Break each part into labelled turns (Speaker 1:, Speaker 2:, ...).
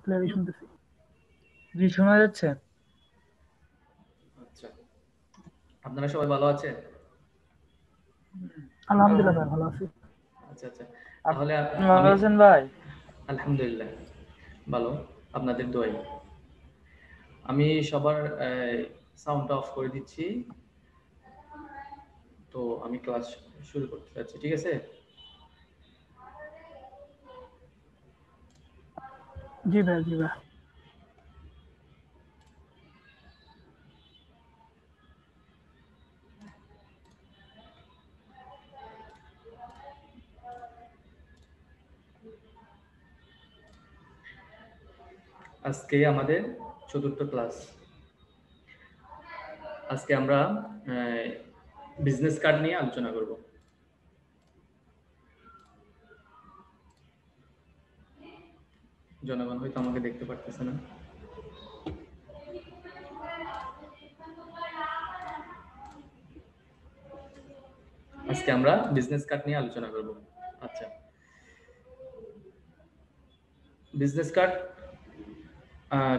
Speaker 1: ক্লিয়ারই শুনতেছি। জি, শোনা যাচ্ছে?
Speaker 2: আচ্ছা, আপনারা সবাই ভালো আছেন?
Speaker 1: আলহামদুলিল্লাহ ভাই, ভালো আছি।
Speaker 2: আচ্ছা আচ্ছা,
Speaker 1: আপনি
Speaker 2: তাহলে
Speaker 1: ভালো
Speaker 2: আমি
Speaker 1: আছেন ভাই?
Speaker 2: আলহামদুলিল্লাহ ভালো, আপনাদের দোয়াই। আমি সবার সাউন্ডটা অফ করে দিচ্ছি। তো আমি ক্লাস শুরু করতে যাচ্ছি, ঠিক আছে?
Speaker 1: জি ভাই, জি ভাই।
Speaker 2: আজকে আমাদের চতুর্থ ক্লাস। আজকে আমরা বিজনেস কার্ড নিয়ে আলোচনা করব। জনগণ হয়তো আমাকে দেখতে পারতেছে না। আজকে আমরা বিজনেস কার্ড নিয়ে আলোচনা করব। আচ্ছা, বিজনেস কার্ড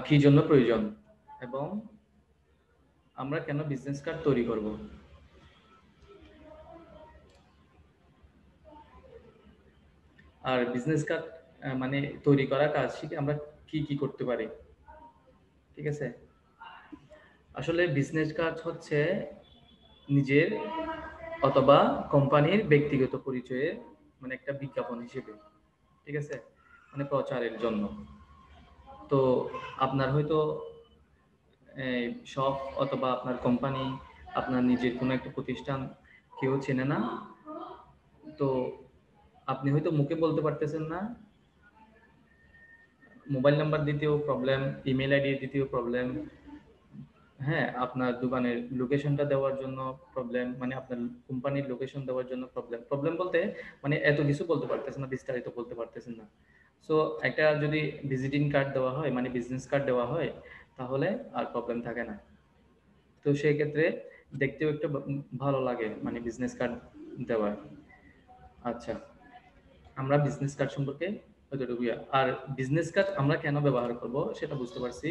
Speaker 2: কি জন্য প্রয়োজন এবং আমরা কেন বিজনেস কার্ড তৈরি করব? আর বিজনেস কার্ড মানে তৈরি করা কাজ শিখে আমরা কি কি করতে পারি, ঠিক আছে? আসলে বিজনেস কার্ড হচ্ছে নিজের অথবা কোম্পানির ব্যক্তিগত পরিচয়ে মানে একটা বিজ্ঞাপন হিসেবে, ঠিক আছে, মানে প্রচারের জন্য। তো আপনার হয়তো শপ অথবা আপনার কোম্পানি, আপনার নিজের কোনো একটা প্রতিষ্ঠান কেউ চেনে না। তো আপনি হয়তো মুখে বলতে পারতেছেন না, মোবাইল নাম্বার দিতেও প্রবলেম, ইমেল আইডি দিতেও প্রবলেম, হ্যাঁ, আপনার দোকানের লোকেশনটা দেওয়ার জন্য প্রবলেম, মানে আপনার কোম্পানির লোকেশন দেওয়ার জন্য প্রবলেম। প্রবলেম বলতে মানে এত কিছু বলতে পারতেছেন না, বিস্তারিত বলতে পারতেছেন না। সো একটা যদি ভিজিটিং কার্ড দেওয়া হয়, মানে বিজনেস কার্ড দেওয়া হয়, তাহলে আর প্রবলেম থাকে না। তো সেই ক্ষেত্রে দেখতেও একটু ভালো লাগে, মানে বিজনেস কার্ড দেওয়া। আচ্ছা, আমরা বিজনেস কার্ড সম্পর্কে এতটুকুই। আর বিজনেস কার্ড আমরা কেন ব্যবহার করব সেটা বুঝতে পারছি।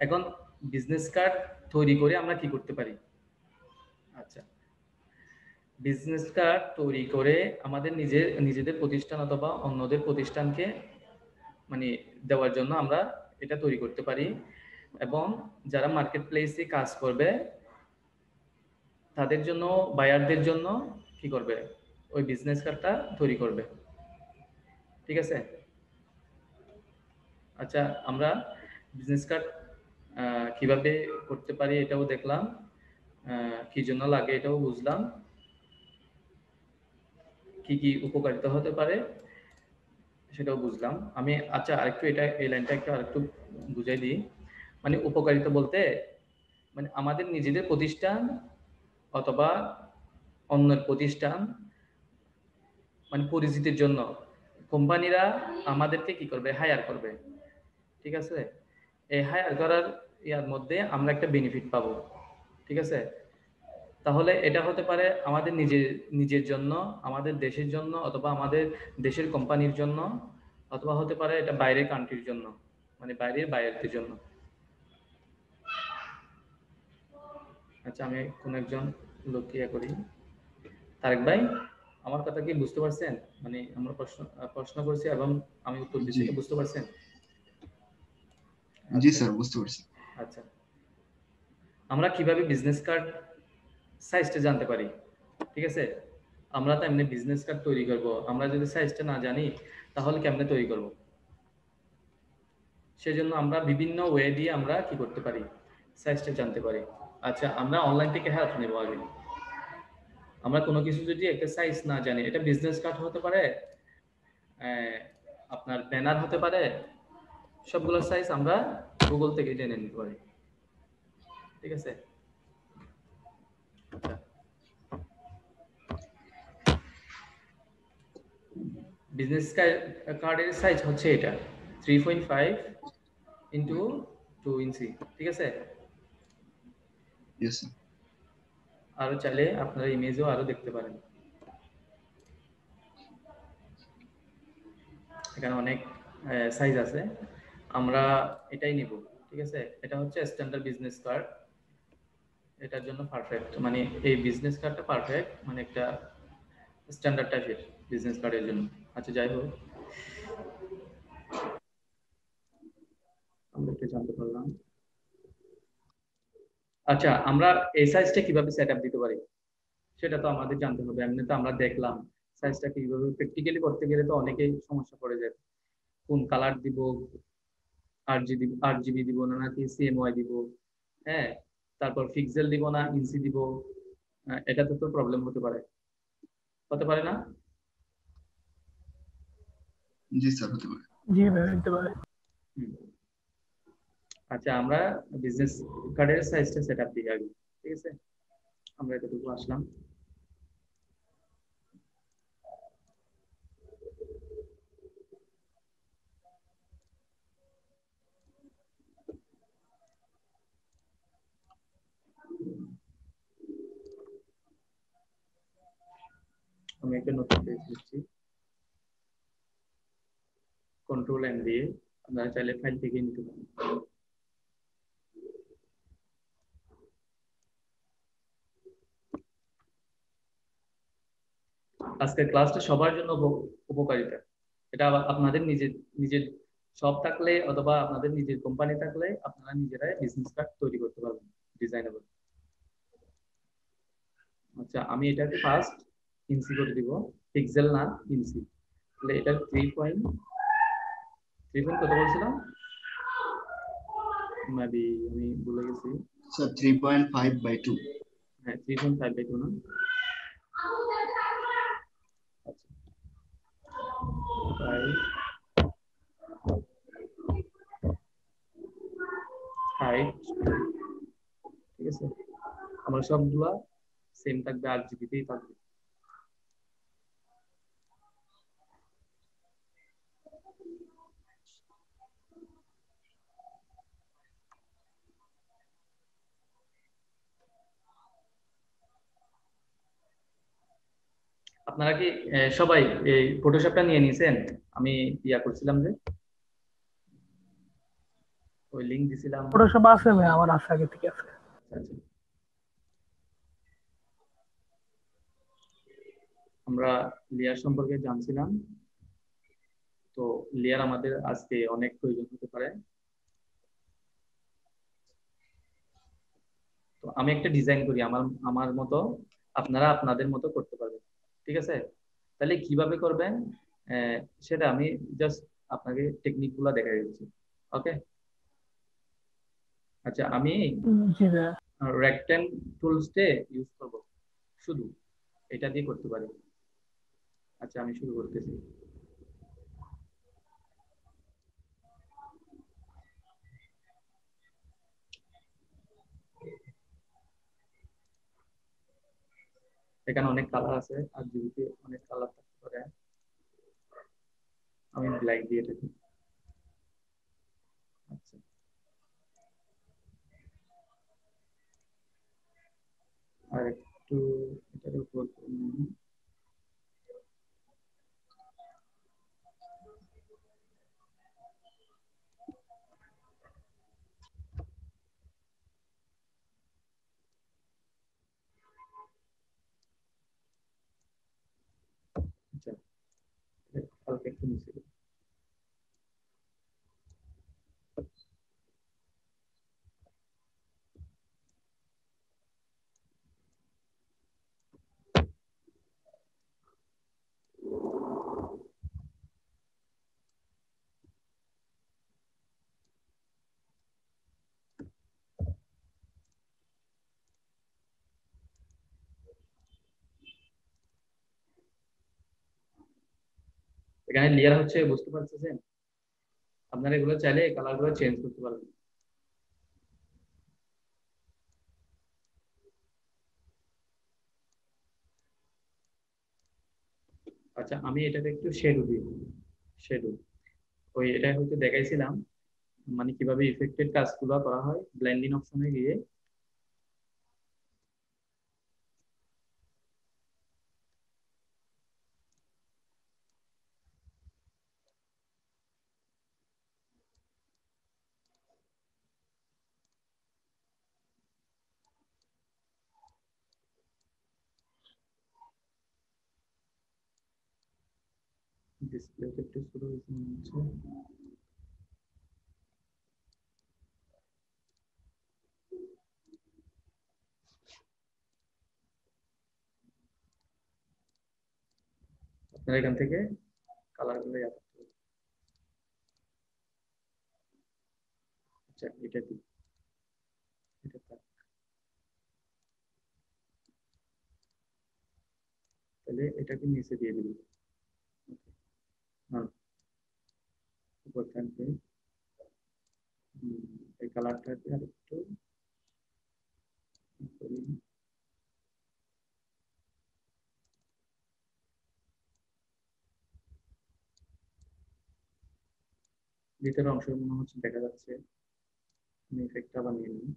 Speaker 2: এখন বিজনেস কার্ড তৈরি করে আমরা কি করতে পারি? আচ্ছা, বিজনেস কার্ড তৈরি করে আমাদের নিজেদের প্রতিষ্ঠান অথবা অন্যদের প্রতিষ্ঠানকে মানে দেওয়ার জন্য আমরা এটা তৈরি করতে পারি। এবং যারা মার্কেট প্লেসে কাজ করবে তাদের জন্য, বায়ারদের জন্য কি করবে? ওই বিজনেস কার্ডটা তৈরি করবে, ঠিক আছে? আচ্ছা, আমরা বিজনেস কার্ড কিভাবে করতে পারি এটাও দেখলাম, কি জন্য লাগে এটাও বুঝলাম, কি কি উপকারিতা হতে পারে সেটাও বুঝলাম আমি। আচ্ছা, আরেকটু এই লাইনটা একটু আরেকটু বুঝাই দিই। মানে উপকারিতা বলতে মানে আমাদের নিজেদের প্রতিষ্ঠান অথবা অন্যের প্রতিষ্ঠান মানে পরিচিতির জন্য কোম্পানিরা আমাদেরকে কি করবে? হায়ার করবে, ঠিক আছে? এই হায়ার করার ইয়ার মধ্যে আমরা একটা বেনিফিট পাবো, ঠিক আছে? তাহলে এটা হতে পারে আমাদের নিজের নিজের জন্য, আমাদের দেশের জন্য, অথবা আমাদের দেশের কোম্পানির জন্য, অথবা হতে পারে এটা বাইরের কান্ট্রির জন্য, মানে বাইরের বায়ারদের জন্য। আচ্ছা, আমি কোন একজন লোককে ইয়ে করি। তারেক ভাই, আমার কথা কি বুঝতে পারছেন? মানে আমরা প্রশ্ন করছি এবং আমি উত্তর দিচ্ছি,
Speaker 3: জি
Speaker 2: এটা বুঝতে পারছেন?
Speaker 3: জি
Speaker 2: আচ্ছা
Speaker 3: স্যার, বুঝতে পারছি।
Speaker 2: আচ্ছা, আমরা কিভাবে বিজনেস কার্ড সাইজটা জানতে পারি, ঠিক আছে? আমরা তো এমনি বিজনেস কার্ড তৈরি করব, আমরা যদি সাইজটা না জানি তাহলে কেমনে তৈরি করব? সেজন্য আমরা বিভিন্ন ওয়ে দিয়ে আমরা কি করতে পারি? সাইজটা জানতে পারি। আচ্ছা, আমরা অনলাইন থেকে হেল্প নেব আগে। আমরা কোনো কিছু যদি একটা সাইজ না জানি, এটা বিজনেস কার্ড হতে পারে, আপনার ব্যানার হতে পারে, সবগুলোর সাইজ আমরা গুগল থেকে জেনে নিতে পারি, ঠিক আছে? আচ্ছা, বিজনেস কার্ডের সাইজ হচ্ছে এটা 3.5 ইন্টু 2 ইঞ্চি, ঠিক আছে?
Speaker 3: Yes sir.
Speaker 2: আরো চাইলে আপনারা ইমেজও আরো দেখতে পারেন, এখানে অনেক সাইজ আছে। আমরা এটাই নিব, ঠিক আছে? এটা হচ্ছে স্ট্যান্ডার্ড বিজনেস কার্ড, এটার জন্য পারফেক্ট, মানে এই বিজনেস কার্ডটা পারফেক্ট, মানে একটা স্ট্যান্ডার্ড টাইপের বিজনেস কার্ডের জন্য। আচ্ছা যাই হোক, আমরা একটু জানতে পারলাম। আচ্ছা, আমরা এই সাইজটা কিভাবে সেট আপ দিতে পারি সেটা তো আমাদের জানতে হবে। এমনি তো আমরা দেখলাম সাইজটা কিভাবে, প্র্যাকটিক্যালি করতে গেলে তো অনেকেই সমস্যা পড়ে যায়। কোন কালার দিব, আর জিবি দিব না নাকি সিএমওয়াই দিব, হ্যাঁ, তারপর পিক্সেল দিব না ইঞ্চি দিব, এটাতে তো প্রবলেম হতে পারে, হতে পারে না?
Speaker 3: জি স্যার, হতে পারে।
Speaker 1: জি ভাই, হতে পারে।
Speaker 2: হুম। আচ্ছা, আমরা বিজনেস কার্ডের সাইজটা সেট আপ দিই আগে, ঠিক আছে? আমরা এতটুকু আসলাম। আমি একটা নতুন পেজ দিচ্ছি, কন্ট্রোল এন দিয়ে। আপনারা চাইলে ফাইল থেকে নিতে পারেন। আজকের ক্লাসটা সবার জন্য উপকারিতা। এটা আবার আপনাদের নিজের নিজের শপ থাকলে অথবা আপনাদের নিজের কোম্পানি থাকলে আপনারা নিজেরাই বিজনেস কার্ড তৈরি করতে পারবেন, ডিজাইনেবল। আচ্ছা, আমি এটাকে ফার্স্ট ইঞ্চি করে দিব, পিক্সেল না ইঞ্চি। তাহলে এটা 3 পয়েন্ট কত বলছিলাম, মেবি আমি ভুলে গেছি।
Speaker 3: স্যার 3.5/2।
Speaker 2: হ্যাঁ, 3.5/2 না? আচ্ছা, 5 ঠিক আছে। আমার সবগুলা সেম থাকবে, 8 জিবিতেই থাকবে। আপনারা কি সবাই এই ফটোশপটা নিয়ে নিছেন? আমি ইয়া করছিলাম যে, ওই লিংক দিছিলাম।
Speaker 1: ওটা সব আছে ভাই, আমার আছে, আগে থেকে আছে।
Speaker 2: আচ্ছা, আমরা লেয়ার সম্পর্কে জানছিলাম, তো লেয়ার আমাদের আজকে অনেক প্রয়োজন হতে পারে। তো আমি একটা ডিজাইন করি আমার আমার মতো, আপনারা আপনাদের মতো করতে পারবেন, ঠিক আছে? তাহলে কিভাবে করবেন আহ, সেটা আমি জাস্ট আপনাকে টেকনিক গুলা দেখাই দিচ্ছি, ওকে? আচ্ছা, আমি
Speaker 1: জি ভাই।
Speaker 2: রেকটেন টুলসটে ইউজ করব, শুধু এটা দিয়ে করতে পারি। আচ্ছা, আমি শুরু করতেছি। এখানে অনেক কালার আছে, আর জিবিতে অনেক কালার থাকতে পারে। আমি ব্ল্যাক দিয়ে থাকি। আচ্ছা, আর একটু এটার উপর আচ্ছা, হালকা একটু মিশিয়ে দিই। এখানে লেয়ার হচ্ছে, বুঝতে পারতেছেন? আপনারা এগুলো চাইলে কালার গুলো চেঞ্জ করতে পারবেন। আচ্ছা, আমি এটাকে একটু শেডো দিই, শেডো। ওই এটা হয়তো দেখাইছিলাম, মানে কিভাবে ইফেক্টেড কাজগুলো করা হয় ব্লেন্ডিং অপশনে গিয়ে। ডিসপ্লে একটু শুরু হয়েছে মনে হচ্ছে। আপনারা এখান থেকে কালার গুলো ইয়া করতে হবে। আচ্ছা এটা দিই, এটা থাক। তাহলে এটাকে নিচে দিয়ে দিবি। হ্যাঁ উপর থাকবে। এই কালারটাকে আর একটু করি। ভিতরের অংশ মনে হচ্ছে দেখা যাচ্ছে। আমি ইফেক্টটা বানিয়ে নিই।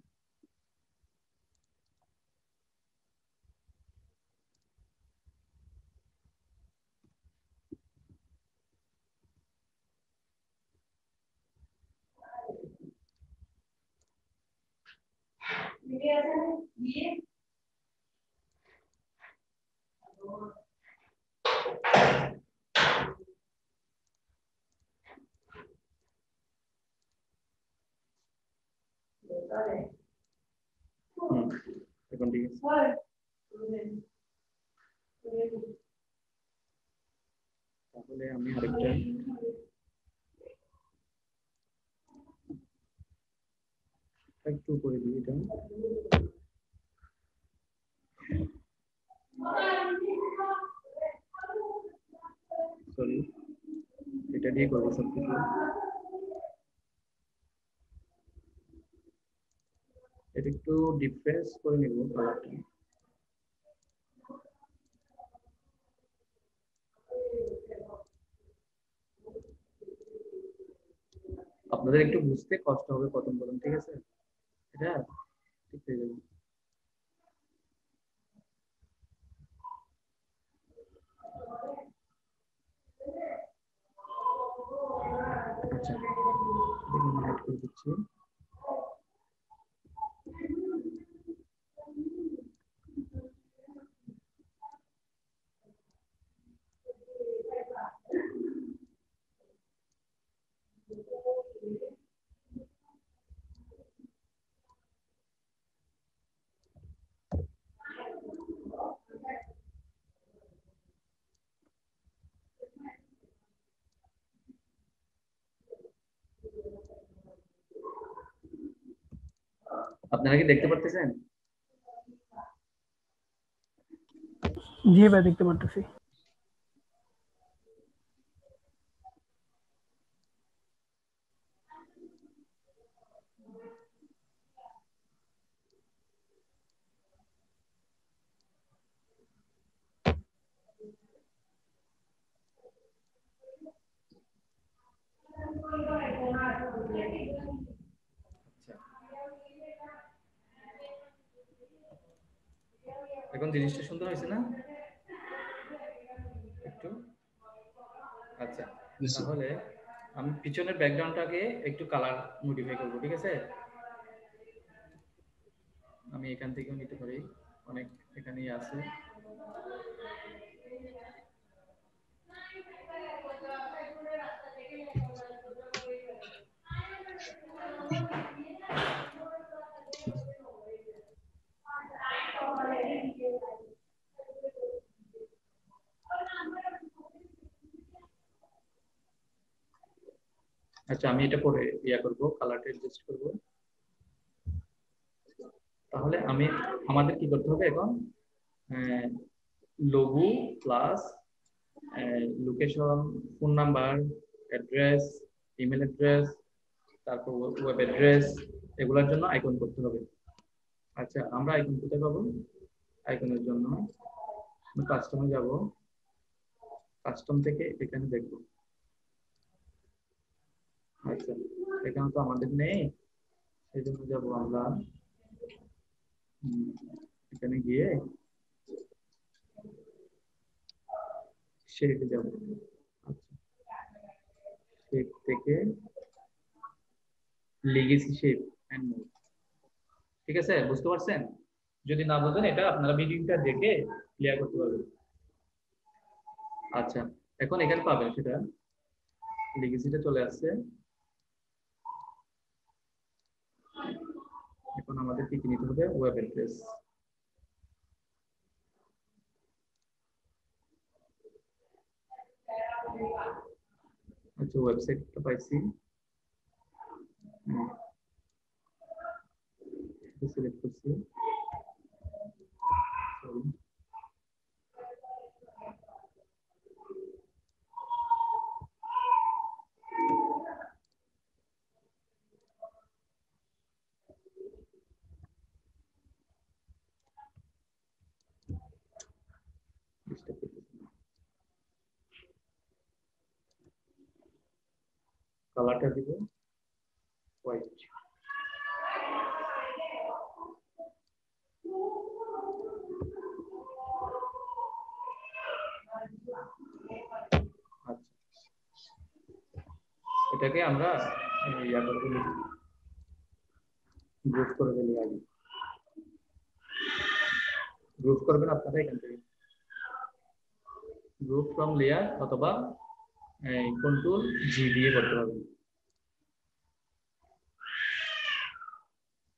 Speaker 2: এখন ঠিক আছে। তাহলে আমি আরেকটা একটু করে দিই এটা। সরি এটা দিয়ে করবো সবকিছু। এটা একটু ডিফ্রেস করে নিব কালারটা। আপনাদের একটু বুঝতে কষ্ট হবে প্রথম প্রথম, ঠিক আছে? এটা ঠিক হয়ে যাবে। আচ্ছা দেখুন অ্যাড করে দিচ্ছি। আপনারা কি দেখতে পারতেছেন?
Speaker 1: জি ভাই দেখতে পারতেছি।
Speaker 2: আচ্ছা এখন জিনিসটা সুন্দর হয়েছে না একটু? আচ্ছা
Speaker 3: Yes, sir.
Speaker 2: তাহলে আমি পিছনের ব্যাকগ্রাউন্ডটাকে একটু কালার মডিফাই করব, ঠিক আছে? আমি এখান থেকেও নিতে পারি, অনেক এখানেই আছে। আচ্ছা আমি এটা পরে ইয়া করব, কালারটা অ্যাডজাস্ট করব। তাহলে আমাদের কি করতে হবে এখন? Logo plus location, phone number, address, email address, তারপর ওয়েব অ্যাড্রেস, এগুলোর জন্য আইকন করতে হবে। আচ্ছা আমরা আইকন কোথায় পাবো? আইকনের জন্য কাস্টমে যাব, কাস্টম থেকে এখানে দেখব। আচ্ছা এখানে তো আমাদের নেই, সেই জন্য যাবো আমরা এখানে গিয়ে শেপে যাব। আচ্ছা শেপ থেকে লেগেসি শেপ এন্ড মোড, ঠিক আছে? বুঝতে পারছেন? যদি না বুঝেন এটা আপনারা ভিডিওটা দেখে ক্লিয়ার করতে পারবেন। আচ্ছা এখন এখানে পাবেন সেটা লিগেসিটা চলে আসছে। এখন আমাদের কি নিতে হবে, ওয়েব অ্যাড্রেস। আচ্ছা ওয়েবসাইটটা পাইছি, সিলেক্ট করছি। কালারটা দিব হোয়াইট। আচ্ছা এটাকে আমরা ইয়া করে ফেলি, গ্রুপ করে ফেলি। আগে গ্রুপ করবেন আপনারা এখান থেকে, গ্রুপ ফ্রম লেয়ার অথবা কন্ট্রোল জি দিয়ে করতে পারবেন।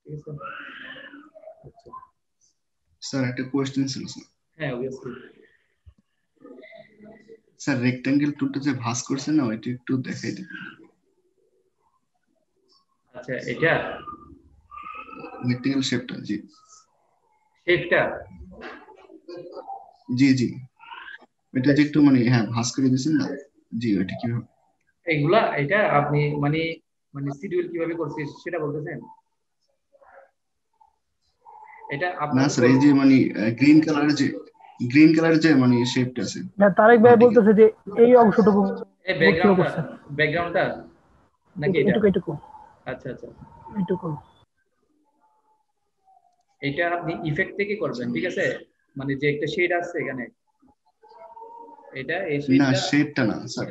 Speaker 2: ঠিক আছে আচ্ছা
Speaker 3: স্যার একটা কোয়েশ্চেন ছিল স্যার।
Speaker 2: হ্যাঁ অবভিয়াসলি।
Speaker 3: স্যার রেক্টাঙ্গেল টুলটা যে ভাঁজ করছেন না ওইটা একটু দেখাই দিন।
Speaker 2: আচ্ছা এটা
Speaker 3: রেক্টাঙ্গেল শেপটা, জি
Speaker 2: শেপটা
Speaker 3: জি জি এটা যে একটু মানে হ্যাঁ ভাঁজ করে দিয়েছেন না, জি ওইটা কিভাবে?
Speaker 2: এগুলা এটা আপনি মানে মানে শিডিউল কিভাবে করছিস সেটা বলতেছেন? এটা
Speaker 3: না
Speaker 2: আপনার
Speaker 3: স্যার এই যে মানে গ্রিন কালারের যে মানে শেপটা আছে
Speaker 1: হ্যাঁ, তারেক ভাই
Speaker 3: ভার্টিক্যাল।
Speaker 1: বলতেছে যে এই অংশটুকু
Speaker 2: এই
Speaker 1: কিভাবে করছেন,
Speaker 2: ব্যাকগ্রাউন্ডটা নাকি এটা?
Speaker 1: এটুকু এটুকু
Speaker 2: আচ্ছা আচ্ছা
Speaker 1: এটুকু।
Speaker 2: এটা আপনি ইফেক্ট থেকে করবেন, ঠিক আছে? মানে যে একটা শেড আছে এখানে, এটা এই
Speaker 3: না
Speaker 2: শেডটা।
Speaker 3: শেপটা না স্যার,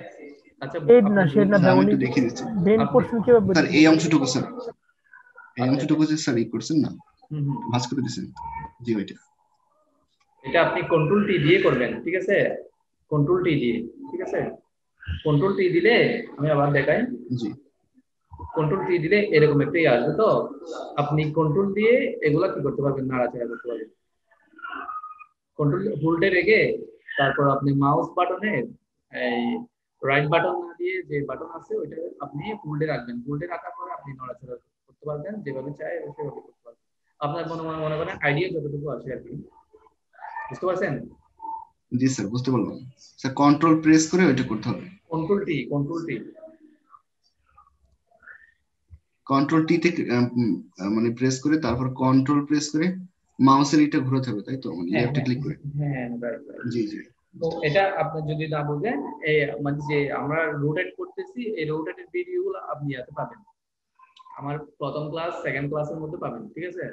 Speaker 2: আচ্ছা
Speaker 1: শেড না,
Speaker 2: আপনি
Speaker 1: শেড না
Speaker 3: স্যার
Speaker 1: ভাই,
Speaker 3: আমি
Speaker 1: উনি
Speaker 3: একটু দেখিয়ে দিচ্ছি।
Speaker 1: ব্লেন্ড
Speaker 2: আপনি
Speaker 1: করছেন কিভাবে
Speaker 3: স্যার এই
Speaker 1: বলতেছেন?
Speaker 3: অংশটুকু স্যার, এই
Speaker 2: আচ্ছা
Speaker 3: অংশটুকু যে স্যার ই করছেন না,
Speaker 2: হুম হুম
Speaker 3: ভাঁজ করে দিয়েছেন, জি ওইটা।
Speaker 2: এটা আপনি কন্ট্রোল টি দিয়ে করবেন, ঠিক আছে? কন্ট্রোল টি দিয়ে, ঠিক আছে? কন্ট্রোল টি দিলে আমি আবার দেখাই।
Speaker 3: জি
Speaker 2: কন্ট্রোল টি দিলে এরকম একটাই আসবে। তো আপনি কন্ট্রোল দিয়ে এগুলা কি করতে পারবেন, নাড়াচাড়া করতে পারবেন। কন্ট্রোল হোল্ডে রেখে তারপর আপনি মাউস বাটনে এই রাইট বাটন না দিয়ে যে বাটন আছে ওইটা আপনি হোল্ডে রাখবেন। হোল্ডে রাখার পরে আপনি নড়াচড়া করতে পারবেন, যেভাবে চাই সেভাবে করতে পারবেন। আপনার মনে করেন আইডিয়া যতটুকু আছে আর কি, বুঝতে পারছেন?
Speaker 3: জি স্যার বুঝতে পারলাম। স্যার কন্ট্রোল প্রেস করে ওইটা করতে হবে।
Speaker 2: Control T, control T.
Speaker 3: Control T তে মানে প্রেস করে তারপর কন্ট্রোল প্রেস করে মাউসের এটা ঘোরাতে হবে তাই তো, মানে
Speaker 2: হ্যাঁ
Speaker 3: লেফটে
Speaker 2: হ্যাঁ
Speaker 3: ক্লিক করে।
Speaker 2: হ্যাঁ রাইট রাইট।
Speaker 3: জি জি
Speaker 2: তো এটা আপনি যদি না বুঝেন, এই মানে যে আমরা রোটেট করতেছি এই রোটেটের ভিডিওগুলো আপনি ইয়াতে পাবেন, আমার প্রথম ক্লাস সেকেন্ড ক্লাসের মধ্যে পাবেন, ঠিক আছে?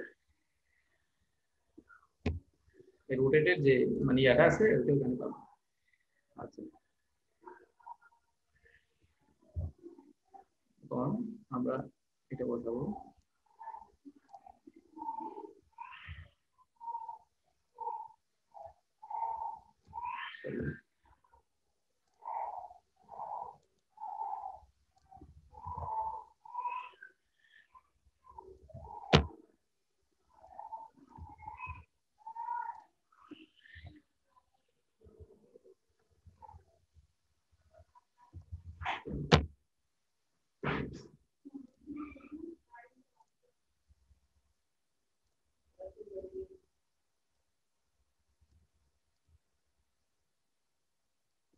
Speaker 2: এই রোটেটের যে মানে ইয়াটা আছে ওটা ওখানে পাবেন। আচ্ছা তখন আমরা এটা বসাবো।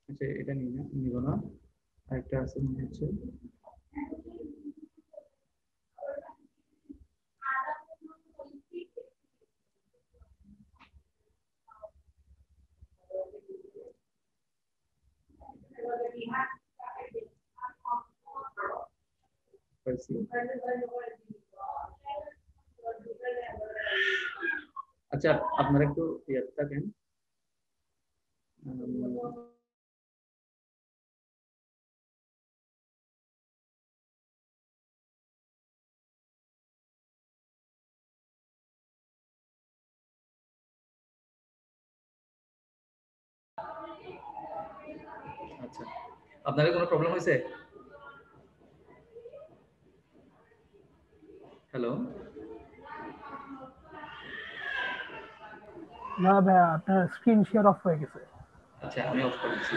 Speaker 2: আচ্ছা এটা নিব না, আরেকটা আছে মনে হচ্ছে। পাইছি। আচ্ছা আপনারা একটু ইয়ার থাকেন। আচ্ছা, আপনাদের কোনো প্রবলেম হয়েছে? হ্যালো,
Speaker 1: না ভাইয়া, আপনার স্ক্রিন শেয়ার অফ হয়ে গেছে।
Speaker 2: আচ্ছা আমি অফ করছি।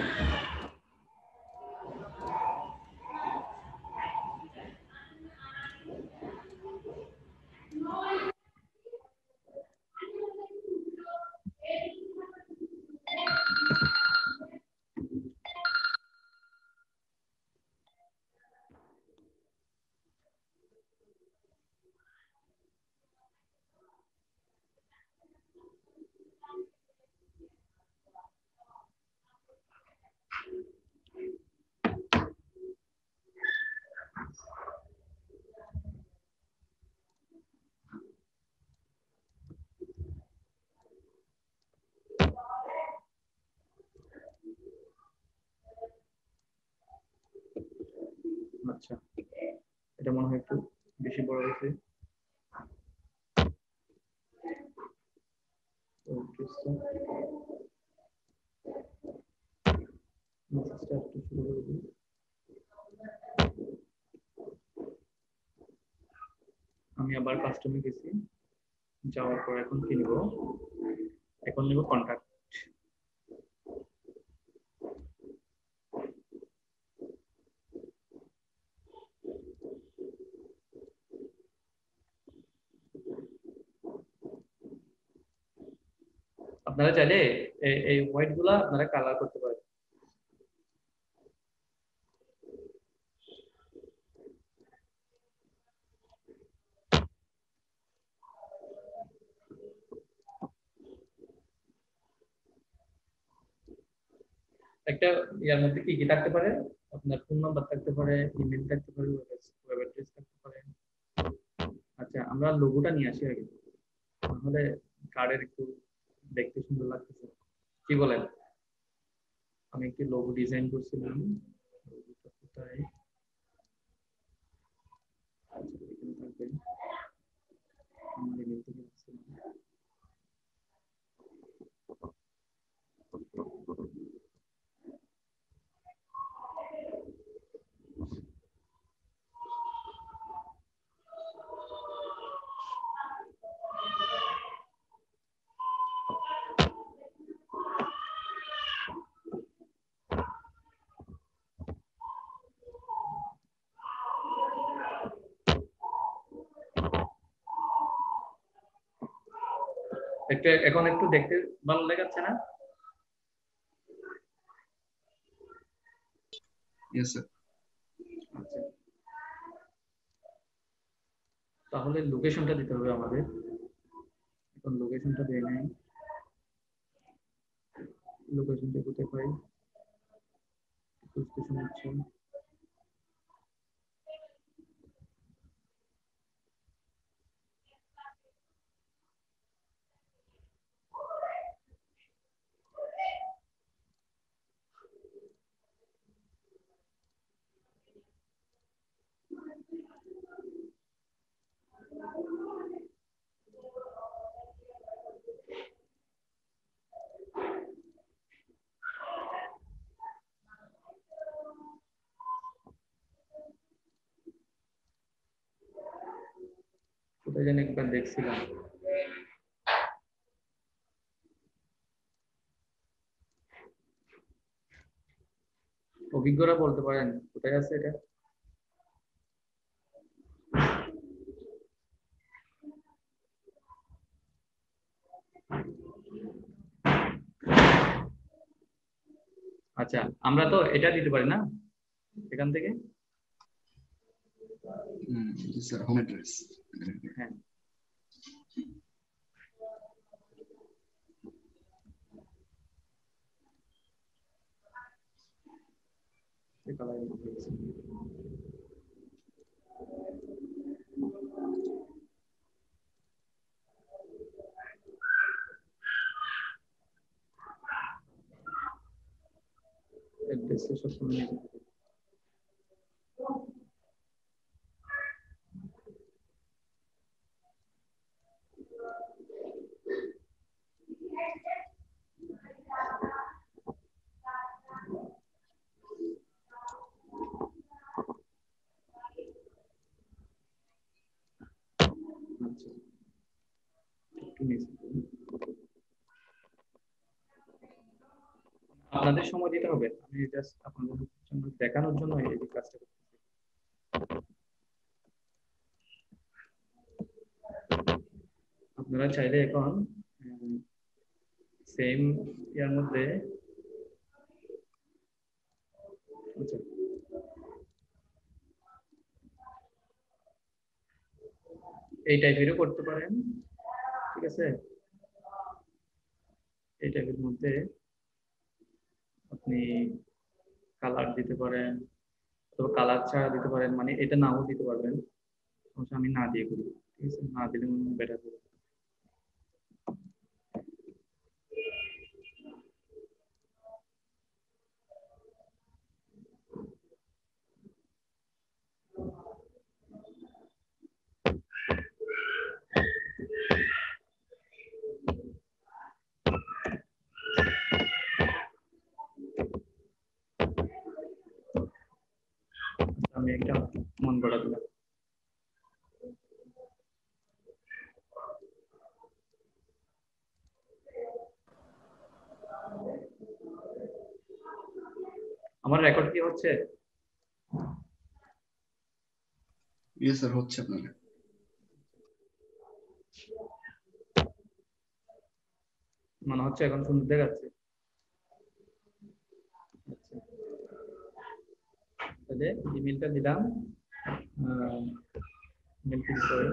Speaker 2: আচ্ছা, এটা মনে হয় একটু বেশি বড় হয়েছে। মেসেজটা একটু শুরু করে দিই। আমি আবার কাস্টমে গেছি, যাওয়ার পর এখন কি নিব? এখন নিব কন্টাক্ট। আপনারা চাইলে এই হোয়াইট গুলা আপনারা কালার করতে পারেন। একটা ইয়ার মধ্যে কি কি থাকতে পারে? আপনার ফোন নাম্বার থাকতে পারে, ইমেল থাকতে পারে, ওয়েব অ্যাড্রেস থাকতে পারে। আচ্ছা, আমরা লোগোটা নিয়ে আসি আগে, তাহলে কার্ডের একটু দেখতে সুন্দর লাগতেছে। কি বলেন? আমি একটি লোগো ডিজাইন করছিলাম। লোগোটা কোথায়? আচ্ছা, এখানে থাকবে। আমার ইমেল থেকে আসছিলাম। একটা এখন একটু দেখতে ভালো লাগাচ্ছে না?
Speaker 3: Yes sir.
Speaker 2: আচ্ছা, তাহলে লোকেশনটা দিতে হবে আমাদের। এখন লোকেশনটা দিয়ে নেই। লোকেশনটা কোথায় পাই? স্টেশন হচ্ছে। কোথায় যেন একবার দেখছিলাম। অভিজ্ঞরা বলতে পারেন কোথায় আছে এটা? আচ্ছা, আমরা তো এটা দিতে পারি না এখান থেকে?
Speaker 3: জি স্যার, হোম অ্যাড্রেস।
Speaker 2: হ্যাঁ, এই কালার হয়েছে। অ্যাড্রেস সব সময় নিয়ে যেতে হবে। আচ্ছা, একটু নিচে। আপনাদের সময় দিতে হবে, আমি জাস্ট আপনাদের জন্য দেখানোর জন্য এই কাজটা করতেছি। আপনারা চাইলে এখন সেম ইয়ার মধ্যে আচ্ছা এই টাইপেরও করতে পারেন, ঠিক আছে। এই টাইপের মধ্যে আপনি কালার দিতে পারেন অথবা কালার ছাড়া দিতে পারেন, মানে এটা নাও দিতে পারবেন, সমস্যা আমি না দিয়ে করি, ঠিক আছে, না দিলে বেটার হবে। আমি একটা মন গড়া দিলাম। আমার রেকর্ড কি হচ্ছে?
Speaker 3: ইয়েস স্যার, হচ্ছে আপনার।
Speaker 2: মনে হচ্ছে এখন সুন্দর দেখাচ্ছে। তাহলে ইমেলটা দিলাম, ইমেল ক্লিক করে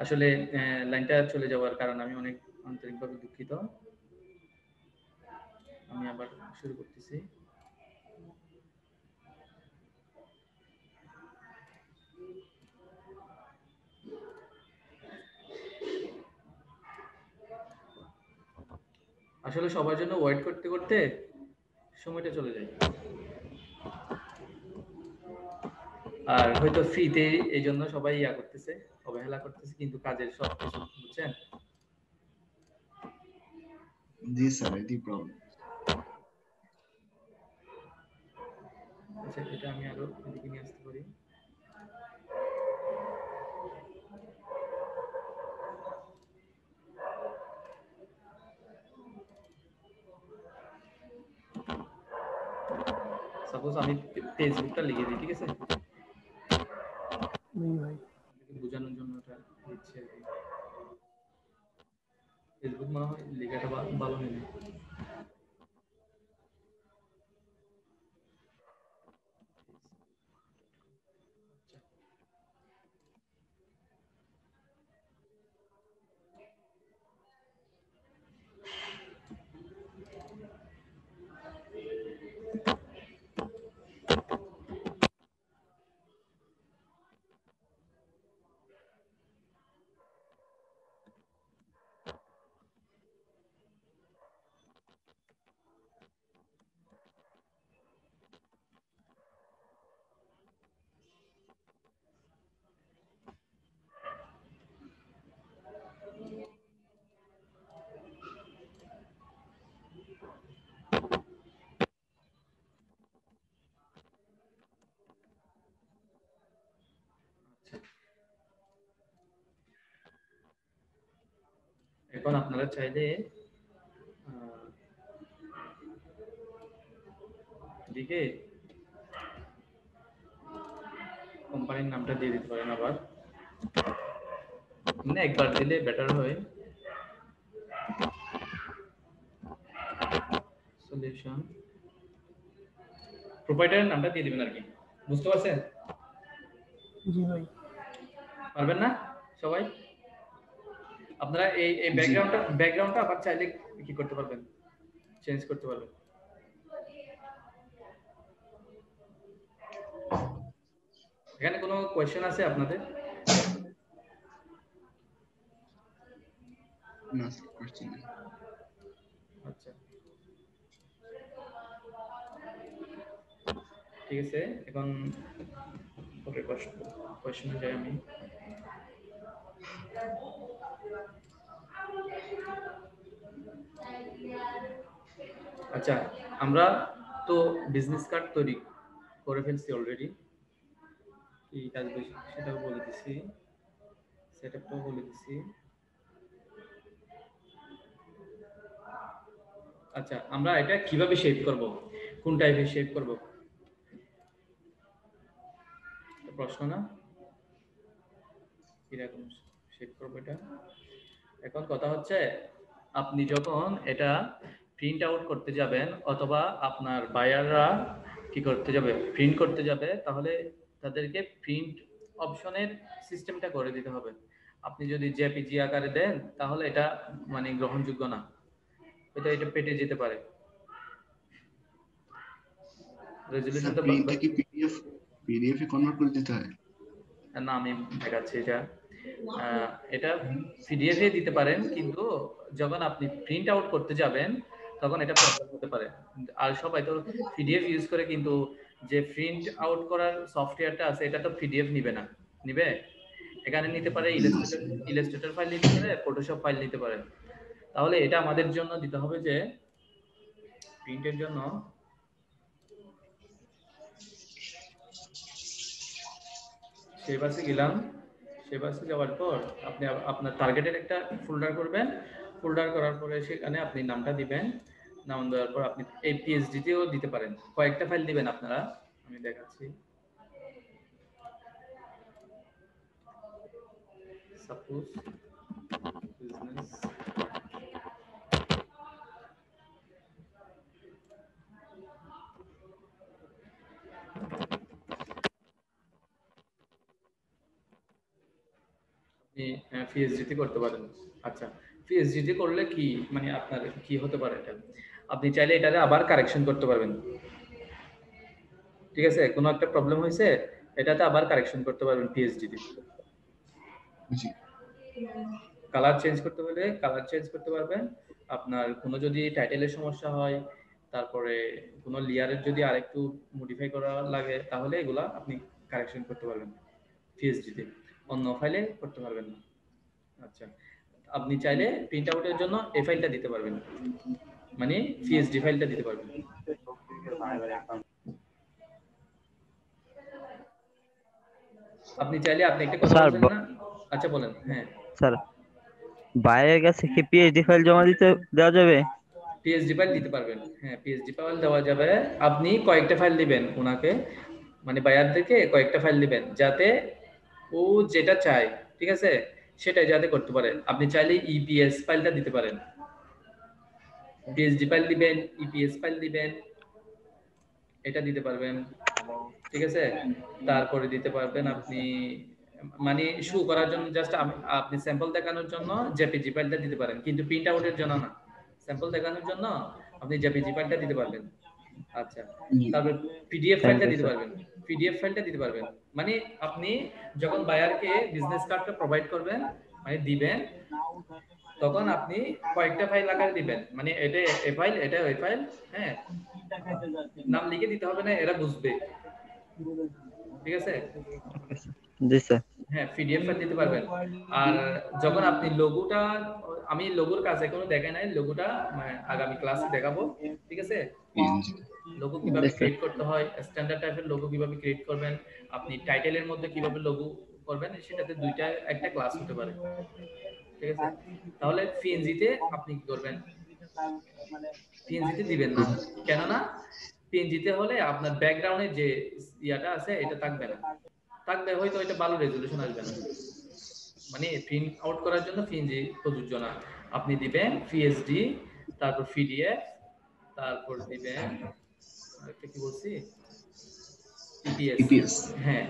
Speaker 2: আসলে লাইনটা চলে যাওয়ার কারণ আমি অনেক আন্তরিকভাবে দুঃখিত। আমি আবার শুরু করতেছি। আসলে সবার জন্য ওয়েট করতে করতে সময়টা চলে যায়, আর হয়তো ফ্রিতে এই জন্য সবাই ইয়া করতেছে, অবহেলা করতেছে, কিন্তু কাজের সব কিছু বুঝছেন।
Speaker 3: জি স্যার, এটি প্রবলেম।
Speaker 2: আচ্ছা, এটা আমি আরো এদিকে নিয়ে আসতে পারি। সাপোজ আমি ফেসবুকটা লিখে দিই, ঠিক আছে,
Speaker 1: জি ভাই।
Speaker 2: বোঝানোর জন্য এটা দিচ্ছি আর কি। ফেসবুক মনে হয় লেখাটা ভালো হয়নি। এখন আপনারা চাইলে এদিকে কোম্পানির নামটা দিয়ে দিতে পারেন, আবার মানে একবার দিলে বেটার হয়। সলিউশন প্রোভাইডারের নামটা দিয়ে দিবেন আর কি, বুঝতে পারছেন?
Speaker 1: জি ভাই।
Speaker 2: পারবেন না সবাই? আপনারা এই এই
Speaker 3: জি।
Speaker 2: ব্যাকগ্রাউন্ডটা আবার চাইলে কি করতে পারবেন, চেঞ্জ করতে পারবেন। এখানে কোনো কোয়েশ্চেন আছে আপনাদের?
Speaker 3: না স্যার, কোশ্চেন নেই।
Speaker 2: আচ্ছা, ঠিক আছে। এখন ওকে কোশ্চেনে যাই আমি। আচ্ছা, আমরা তো বিজনেস কার্ড তৈরি করে ফেলছি অলরেডি, কি আসবে সেটাও বলে দিছি, সেটআপটাও বলে দিছি। আচ্ছা, আমরা এটা কিভাবে শেপ করব, কোন টাইপের শেপ করব, প্রশ্ন না? কিরকম শেপ করব এটা? এখন কথা হচ্ছে, আপনি যখন এটা প্রিন্ট আউট করতে যাবেন অথবা আপনার বায়াররা কি করতে যাবে, প্রিন্ট করতে যাবে, তাহলে তাদেরকে প্রিন্ট অপশনের সিস্টেমটা করে দিতে হবে। আপনি যদি জেপিজি আকারে দেন তাহলে এটা মানে গ্রহণযোগ্য না, এটা পেটে যেতে পারে। রেজুলেশন তো
Speaker 3: প্রিন্টটা কি পিডিএফ এ কনভার্ট করে দিতে হয়?
Speaker 2: না, আমি দেখাচ্ছি এটা। এটা পিডিএফ এ দিতে পারেন, কিন্তু যখন আপনি প্রিন্ট আউট করতে যাবেন তখন এটা প্রবলেম হতে পারে। আর সবাই তো পিডিএফ ইউজ করে, কিন্তু যে প্রিন্ট আউট করার সফটওয়্যারটা আছে এটা তো পিডিএফ নিবে না, নিবে এখানে নিতে পারে ইলাস্ট্রেটর ফাইল নিতে পারে, ফটোশপ ফাইল নিতে পারে। তাহলে এটা আমাদের জন্য দিতে হবে যে প্রিন্টের জন্য সেবাসে গেলাম, সেবাসে যাওয়ার পর আপনি আপনার টার্গেটের একটা ফোল্ডার করবেন, ফোল্ডার করার পরে সেখানে আপনি নামটা দিবেন, নাম দেওয়ার পর আপনি এই পিএইচডিতেও দিতে পারেন, কয়েকটা ফাইল দিবেন আপনারা, আমি দেখাচ্ছি। সাপোজ বিজনেস আপনি পিএইচডিতে করতে পারেন। আচ্ছা, পিএইচডিতে করলে কি মানে আপনার কি হতে পারে, এটা আপনি চাইলে এটারে আবার কারেকশন করতে পারবেন। ঠিক আছে, কোনো একটা প্রবলেম হয়েছে এটাতে আবার কারেকশন করতে পারবেন পিএইচডিতে।
Speaker 3: জি।
Speaker 2: কালার চেঞ্জ করতে হলে কালার চেঞ্জ করতে পারবেন। আপনার কোনো যদি টাইটেলের সমস্যা হয়, তারপরে কোনো লেয়ারের যদি আরেকটু মডিফাই করা লাগে, তাহলে এগুলা আপনি কারেকশন করতে পারবেন পিএইচডিতে, অন্য ফাইলে করতে পারবেন না। আচ্ছা, আপনি চাইলে প্রিন্ট আউটের জন্য এই ফাইলটা দিতে পারবেন, মানে পিএইচডি ফাইলটা দিতে পারবেন। আপনি চাইলে আপনি একটা কথা বলছেন না? আচ্ছা বলেন। হ্যাঁ
Speaker 4: স্যার, বাইরের কাছে কি পিএইচডি ফাইল জমা দেওয়া যাবে?
Speaker 2: পিএইচডি ফাইল দিতে পারবেন, হ্যাঁ পিএইচডি ফাইল দেওয়া যাবে। আপনি কয়েকটা ফাইল দিবেন ওনাকে, মানে বায়ারদেরকে কয়েকটা ফাইল দিবেন, যাতে ও যেটা চায়, ঠিক আছে, সেটাই যাতে করতে পারে। আপনি চাইলে ইপিএস ফাইলটা দিতে পারেন, পিএইচডি ফাইল দিবেন, ইপিএস ফাইল দিবেন, এটা দিতে পারবেন। ঠিক আছে, তারপরে দিতে পারবেন আপনি মানে শো করার জন্য, জাস্ট আপনি স্যাম্পল দেখানোর জন্য জেপিজি ফাইলটা দিতে পারেন, কিন্তু প্রিন্ট আউটের জন্য না, স্যাম্পল দেখানোর জন্য আপনি জেপিজি ফাইলটা দিতে পারবেন। আচ্ছা, তারপর পিডিএফ ফাইলটা দিতে পারবেন, পিডিএফ ফাইলটা দিতে পারবেন। মানে আপনি যখন বায়ারকে বিজনেস কার্ডটা প্রোভাইড করবেন, মানে দিবেন, তখন আপনি কয়েকটা ফাইল আকারে দিবেন, মানে এটা এই ফাইল, এটা ওই ফাইল, হ্যাঁ নাম লিখে দিতে হবে না, এরা বুঝবে। ঠিক আছে,
Speaker 4: জি স্যার।
Speaker 2: হ্যাঁ পিডিএফ ফাইল দিতে পারবেন। আর যখন আপনি লোগোটা, আমি লোগোর কাজ এখনো দেখাই নাই, লোগোটা আগামী ক্লাসে দেখাবো। ঠিক আছে, লোগো কিভাবে ক্রিয়েট করতে হয়, স্ট্যান্ডার্ড টাইপের লোগো কিভাবে ক্রিয়েট করবেন, আপনি টাইটেলের মধ্যে কিভাবে লোগো করবেন, সেটাতে দুইটা একটা ক্লাস হতে পারে। ঠিক আছে, তাহলে পিএনজিতে আপনি কি করবেন, পিএনজিতে দিবেন না, কেননা পিএনজিতে হলে আপনার ব্যাকগ্রাউন্ডে যে ইয়াটা আছে এটা থাকবে না, থাকবে হয়তো এটা ভালো রেজুলেশন আসবে না, মানে প্রিন্ট আউট করার জন্য পিএনজি প্রযোজ্য না। আপনি দিবেন পিএসডি, তারপর পিডিএফ, তারপর দিবেন আরেকটা কি বলছি, ইপিএস। হ্যাঁ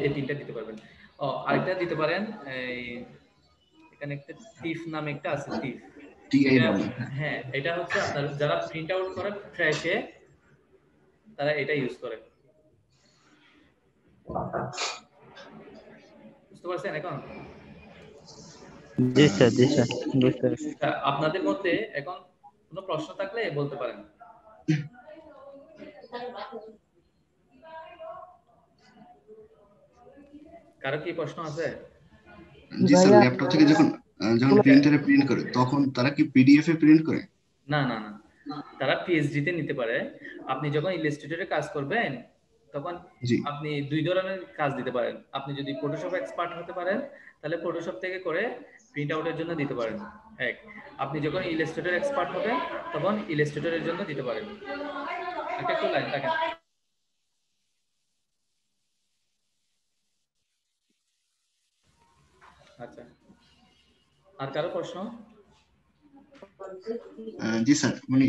Speaker 2: এই তিনটা দিতে পারবেন। ও আরেকটা দিতে পারেন, এই এখানে একটা টিফ নামে একটা আছে, টিফ। হ্যাঁ এটা হচ্ছে আপনার যারা প্রিন্ট আউট করে ফ্রেশে, তারা এটা ইউজ করে। বুঝতে পারছেন এখন?
Speaker 4: জি স্যার, জি স্যার, বুঝতে পারছি।
Speaker 2: আপনাদের মধ্যে এখন কোনো প্রশ্ন থাকলে বলতে পারেন। কারো কি প্রশ্ন আছে?
Speaker 3: জি স্যার,
Speaker 1: ভাইয়া
Speaker 3: ল্যাপটপ থেকে যখন যখন প্রিন্টারে প্রিন্ট করে তখন তারা কি পিডিএফ এ প্রিন্ট করে?
Speaker 2: না না না, তারা পিএইচডি তে নিতে পারে। আপনি যখন ইলাস্ট্রেটরে কাজ করবেন তখন
Speaker 3: জি
Speaker 2: আপনি দুই ধরনের কাজ দিতে পারেন। আপনি যদি ফটোশপ এক্সপার্ট হতে পারেন তাহলে ফটোশপ থেকে করে প্রিন্ট আউটের জন্য দিতে পারেন এক। আপনি যখন ইলাস্ট্রেটর এক্সপার্ট হবেন তখন ইলাস্ট্রেটরের জন্য দিতে পারেন। একটা একটু লাইন থাকেন। আচ্ছা, আর কারো প্রশ্ন?
Speaker 3: জি স্যার, মানে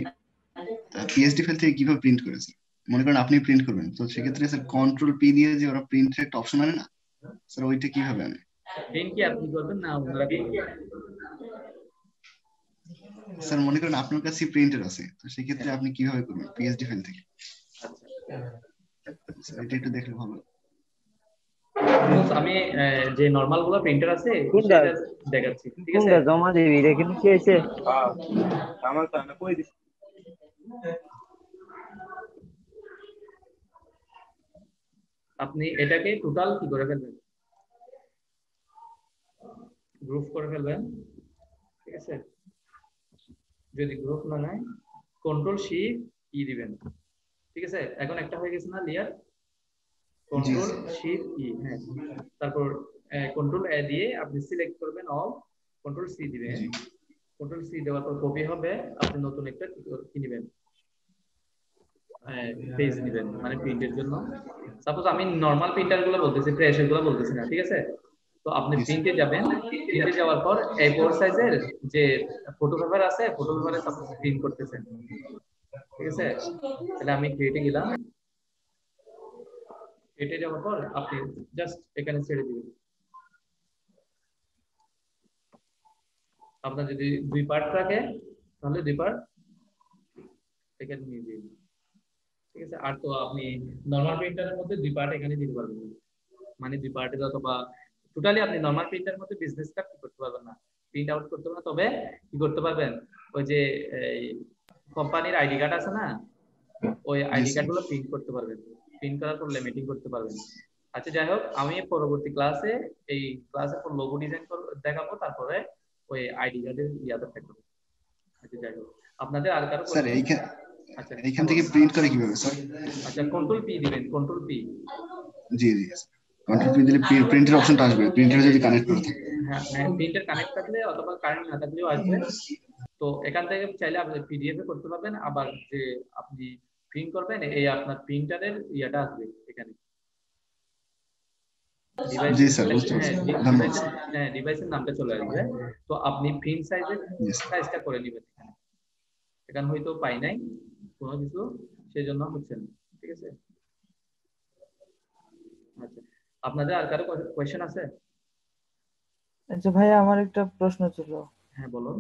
Speaker 3: পিএসডি ফাইল থেকে কিভাবে প্রিন্ট করে স্যার? মনে করেন আপনি প্রিন্ট করবেন, তো সেক্ষেত্রে স্যার কন্ট্রোল পি দিয়ে যে ওরা প্রিন্টের একটা অপশন আনে না স্যার, ওইটা কিভাবে আনে?
Speaker 2: প্রিন্ট কি আপনি করবেন না ওনারা করবেন?
Speaker 3: স্যার মনে করেন আপনার কাছে প্রিন্টার আছে, তো সেক্ষেত্রে আপনি কিভাবে করবেন পিএসডি ফাইল থেকে?
Speaker 2: আচ্ছা,
Speaker 3: স্যার এটা একটু দেখলে ভালো হয়।
Speaker 2: আমি যে নরমাল গুলো প্রিন্টার আছে
Speaker 4: কোনটা
Speaker 2: সেটা দেখাচ্ছি, ঠিক আছে?
Speaker 4: কোনটা জমা দিবি এটা কিন্তু কি হয়েছে? আমার তো না কই দিছি।
Speaker 2: আপনি এটাকে টোটাল কি করে ফেলবেন, গ্রুপ করে ফেলবেন, ঠিক আছে? যদি গ্রুপ না নেয় কন্ট্রোল শিফট ই দিবেন, ঠিক আছে? এখন একটা হয়ে গেছে না layer,
Speaker 3: G
Speaker 2: control
Speaker 3: sir.
Speaker 2: Shift E, হ্যাঁ। তারপর কন্ট্রোল এ দিয়ে আপনি সিলেক্ট করবেন অল, কন্ট্রোল সি দিবেন।
Speaker 3: জি
Speaker 2: কন্ট্রোল সি দেওয়ার পর কপি হবে, আপনি নতুন একটা কি নেবেন, পেজ নেবেন মানে প্রিন্টের জন্য। সাপোজ আমি নরমাল প্রিন্টার গুলো বলতেছি, প্রেসের গুলো বলতেছি না, ঠিক আছে? তো আপনি
Speaker 3: জি স্যার।
Speaker 2: প্রিন্টে যাবেন, প্রিন্টে যাওয়ার পর A4 সাইজের যে ফটো পেপার আছে, ফটো পেপারে সাপোজ প্রিন্ট করতেছেন, ঠিক আছে? তাহলে আমি ক্রিয়েটে গেলাম, ক্রিয়েটে যাওয়ার পর আপনি জাস্ট এখানে ছেড়ে দিবেন। আপনার যদি দুই পার্ট থাকে তাহলে দুই পার্ট এখানে নিয়ে দিন, ঠিক আছে? আর তো আপনি নরমাল প্রিন্টারের মধ্যে দুই পার্ট এখানে দিতে পারবেন না। মানে দুই পার্টের অথবা টোটালি আপনি নরমাল প্রিন্টারের মধ্যে বিজনেসটা কি করতে পারবেন না, প্রিন্ট আউট করতে পারবেন। তবে কি করতে পারবেন, ওই যে কোম্পানির আইডি কার্ড আছে না, ওই
Speaker 3: জি
Speaker 2: আইডি
Speaker 3: স্যার।
Speaker 2: কার্ড গুলো প্রিন্ট করতে পারবেন, প্রিন্ট করার পর লেমিটিং করতে পারবেন। আচ্ছা যাই হোক, আমি পরবর্তী ক্লাসে এই ক্লাসে লোগো ডিজাইন দেখাবো, তারপরে ওই আইডি কার্ডের ইয়াতে থাকবে। আচ্ছা যাই হোক, আপনাদের আর কারো
Speaker 3: স্যার
Speaker 2: কোশ্চেন?
Speaker 3: এইখান
Speaker 2: আচ্ছা
Speaker 3: এইখান
Speaker 2: হ্যাঁ
Speaker 3: থেকে
Speaker 2: বলুন।
Speaker 3: প্রিন্ট করে কিভাবে স্যার?
Speaker 2: আচ্ছা কন্ট্রোল পি দিবেন, কন্ট্রোল পি।
Speaker 3: জি জি কন্ট্রোল পি দিলে প্রিন্টের অপশনটা আসবে, প্রিন্টার যদি কানেক্ট করে থাকে।
Speaker 2: হ্যাঁ হ্যাঁ, প্রিন্টার কানেক্ট থাকলে অথবা কারেন্ট না থাকলেও আসবে। তো এখান থেকে চাইলে আপনি পিডিএফ এ করতে পারবেন, আবার যে আপনি প্রিন্ট করবেন এই আপনার প্রিন্টারের ইয়াটা আসবে এখানে ডিভাইস।
Speaker 3: জি স্যার, বুঝতে
Speaker 2: হ্যাঁ
Speaker 3: পারছি, ধন্যবাদ
Speaker 2: ডিভাইসের,
Speaker 3: স্যার।
Speaker 2: হ্যাঁ ডিভাইসের নামটা চলে আসবে। তো আপনি প্রিন্ট সাইজের
Speaker 3: জি স্যার।
Speaker 2: সাইজটা করে নেবেন এখানে। এখানে হয়তো পাই নাই কোনো কিছু, সেই জন্য হচ্ছে না, ঠিক আছে? আচ্ছা, আপনাদের আর কারো কোয়েশ্চেন আছে?
Speaker 1: আচ্ছা ভাইয়া, আমার একটা প্রশ্ন ছিল।
Speaker 2: হ্যাঁ বলুন।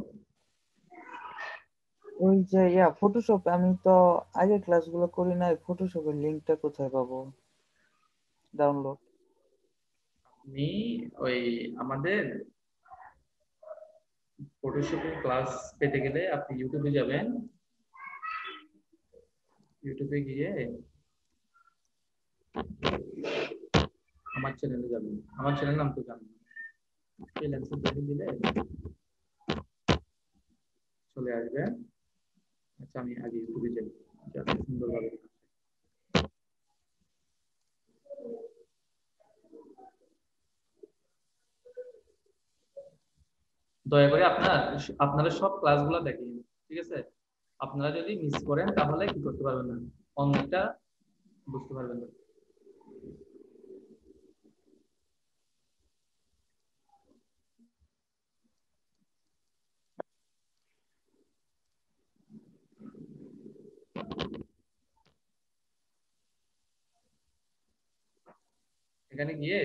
Speaker 1: ওই যে ফটোশপ, আমি তো আগে ক্লাসগুলো করি নাই, ফটোশপের লিংকটা কোথায় পাবো ডাউনলোড?
Speaker 2: আপনি ওই আমাদের ফটোশপের ক্লাস পেতে গেলে আপনি ইউটিউবে যাবেন, ইউটিউবে গিয়ে আমার চ্যানেলে যাবেন, আমার চ্যানেল নাম তো জানেন, ফ্রিল্যান্সার দেখে দিলে চলে আসবে। আচ্ছা আমি আগে ইউটিউবে যাই যাতে সুন্দরভাবে দেখাচ্ছে। দয়া করে আপনারা সব ক্লাসগুলো দেখেন, ঠিক আছে? আপনারা যদি মিস করেন তাহলে কি করতে পারবেন না, অনেকটা বুঝতে পারবেন না। এখানে গিয়ে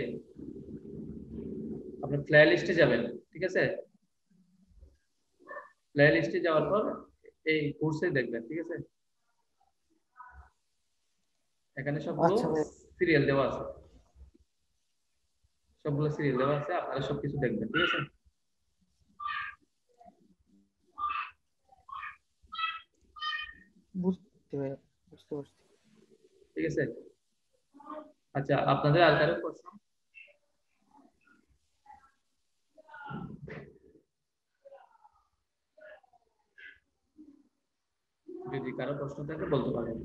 Speaker 2: আপনার প্লে লিস্টে যাবেন, ঠিক আছে? প্লে লিস্টে যাওয়ার পর এই কোর্সে দেখবেন, ঠিক আছে? এখানে সবগুলো
Speaker 1: আচ্ছা ভাই,
Speaker 2: সিরিয়াল দেওয়া আছে, সবগুলো সিরিয়াল দেওয়া আছে, আপনারা সবকিছু দেখবেন, ঠিক আছে?
Speaker 1: ভাইয়া বুঝতে পারছি।
Speaker 2: ঠিক আছে। আচ্ছা আপনাদের আর কারো প্রশ্ন? যদি কারো প্রশ্ন থাকে বলতে পারেন,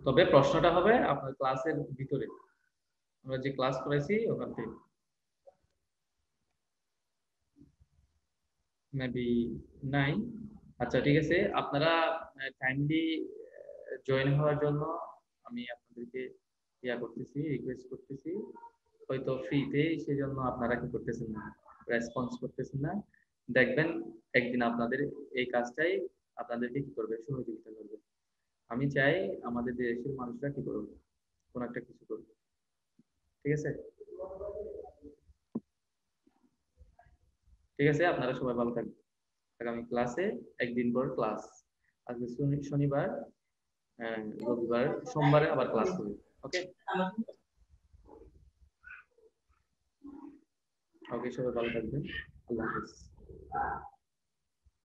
Speaker 2: তবে প্রশ্নটা হবে আপনার ক্লাসের ভিতরে, আমরা যে ক্লাস করেছি ওখান থেকে। মেবি নাই। আচ্ছা ঠিক আছে, আপনারা কাইন্ডলি জয়েন হওয়ার জন্য আমি আপনাদেরকে করতেছি, রিকোয়েস্ট করতেছি। হয়তো ফ্রিতে, সেই জন্য আপনারা কি করতেছেন না, রেসপন্স করতেছেন না। দেখবেন একদিন আপনাদের এই কাজটাই আপনাদেরকে কি করবে, সহযোগিতা করবে। আমি চাই আমাদের দেশের মানুষরা কি করবে, কোন একটা কিছু করবে। ঠিক আছে, ঠিক আছে, আপনারা সবাই ভালো থাকবেন। আগামী ক্লাসে একদিন পর ক্লাস, আজকে শনিবার, রবিবার, সোমবারে আবার ক্লাস করবে। ওকে ওকে, সবাই ভালো থাকবেন। আল্লাহ হাফেজ।